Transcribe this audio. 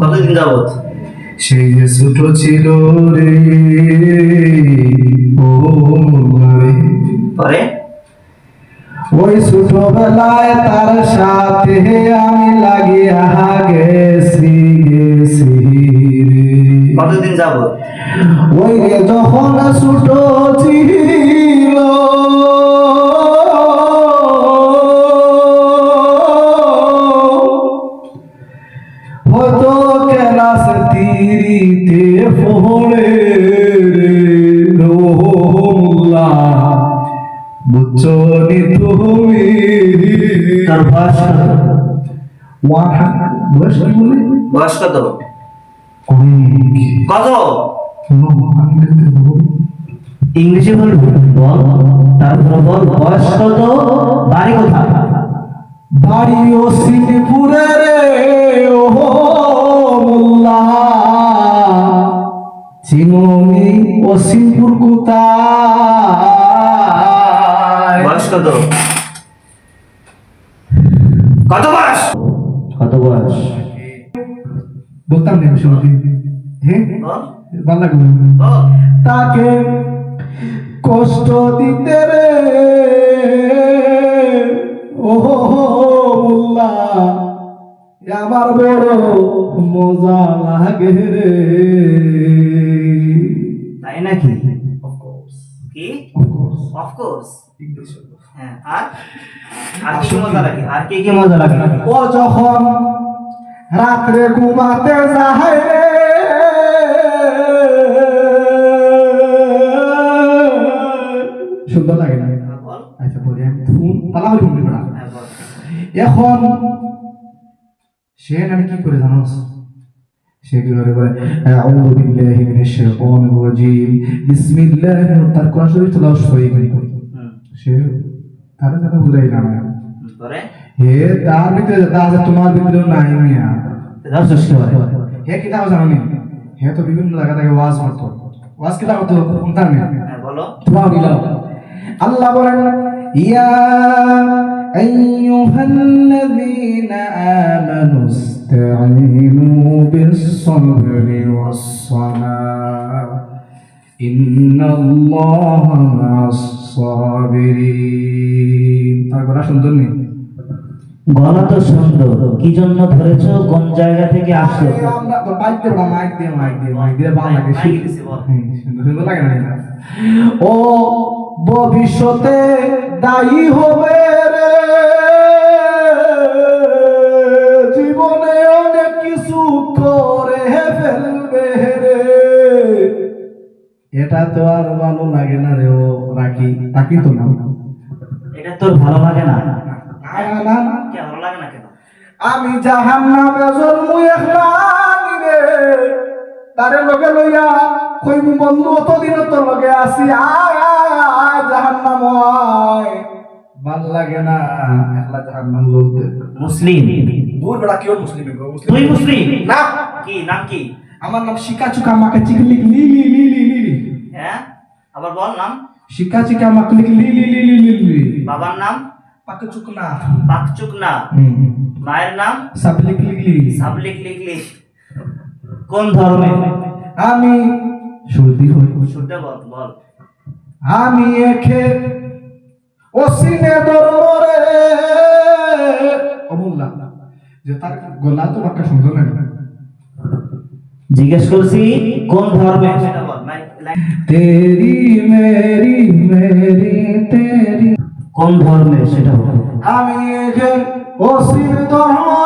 কতদিন যাবত? সেই যে ছোট ছিল রে ও ভাই, পরে ওই ছোটবেলায় তার সাথে আমি লাগিয়া গেছি গেছি রে। কতদিন যাবত? ওই রে যখন ছোট ছিল হয়তো ক্লাস তিরিতে পড়ে রে রোহুল্লাহ, বুঝছো নি তুমি? তার বয়স কত? বয়স কি বলে? বয়স কত? অনেক। কত? No, ইংরেজিতে বলবো। ইংরেজি বলবো? বল, তারপর বল বয়স কত, বাড়ি কোথায়? বাড়ি ও সিংপুরে রে ও মোল্লা, চিংড়ি ও সিংপুর কোথায়? বয়স কত? কত বয়স? কত বয়স? বলতাম না শুরুতে, হ্যাঁ বল বাংলা বল। তাকে কষ্ট দিতে রে ও মোল্লা, আমার বড় মজা লাগে রে। তাই নাকি? অফকোর্স কি? Of course of course. ইংলিশ। হ্যাঁ, আর আর কি মজা লাগে? আর কি মজা লাগে? ও যখন রাত্রে ঘুমাতে যায় রে সুন্দর লাগে না? হ্যাঁ, বল। আচ্ছা বলি, আমি ধুম তালাও ঢুকলি না। হ্যাঁ, বল। এখন সে নাকি কি করে জানো? সে কি করে বলে আউযু বিল্লাহি মিনাশ শাইতানির রাজিম বিসমিল্লাহ, তার কোরআন শরীফ তেলাওয়াত সহি করে। সে তার কথা বুঝাই না পরে হে, তার ভিতরে যেটা আছে তোমার ভিতরেও নাই মিয়া। দাও সৃষ্টি করে। হে কি তাও জানো নি? হে তো বিভিন্ন জায়গা থেকে ওয়াজ করতো। ওয়াজ কি করতো কোনটা নেই? হ্যাঁ, বলো। তোমাও দিলাও। আল্লাহ বলেন ইয়া আইয়ুহাল্লাযীনা আমানু ইসতাঈনু বিস-সাবরি ওয়াস-সালাহ ইন্নাল্লাহা মা'আস-সাবিরিন। তার কথা সুন্দর নেই? গলা তো সুন্দর, কি জন্য ধরেছো? কোন জায়গা থেকে আসছো? আমরা তো মাইক দিয়ে বাংলা লাগে। মাইক দিছি, বল। সুন্দর লাগে না? ও ভবিষ্যতে দায়ী হবে রে, জীবনে অনেক কিছু করে ফেলবে রে। এটা তো আর ভালো লাগে না রে। ও রাখি তো না। এটা তোর ভালো লাগে না? না। কে ভালো লাগে না কেন? আমি জাহান্নামে জন্ম একলানি রে, তারে লগে লইয়া কইব বন্ধু অতদিন তোর লগে আসি, আয় আয় আয় জাহান্নাম আয়। ভাল লাগে না একলা জাহান্নাম বলতে। মুসলিম? দূর বেড়া কেউ মুসলিম গো? তুই মুসলিম না, কি নাম কি? আমার নাম শিকা চুকা মাকে চিকলিক লি লি লি লি লি। হ্যাঁ, আবার বল নাম। শিকা চিকা মাকলিক লি লি লি লি লি লি। বাবার নাম? পাকে চুকনা। পাকচুকনা। মায়ের নাম? সাবলিক লিগলি। সাবলিক লিগলি। কোন ধর্মে? আমি সর্দি হই। শুদ্ধ বল, বল। আমি এখে অসিনে দররে অমুল্লা, যে তার গলা তো বাক্য সুন্দর লাগে। জিজ্ঞেস করছি কোন ধর্মে, সেটা বল। তেরি মেরি মেরি তেরি। কোন ধর্মে সেটা বল। আমি এখে অসিনে দররে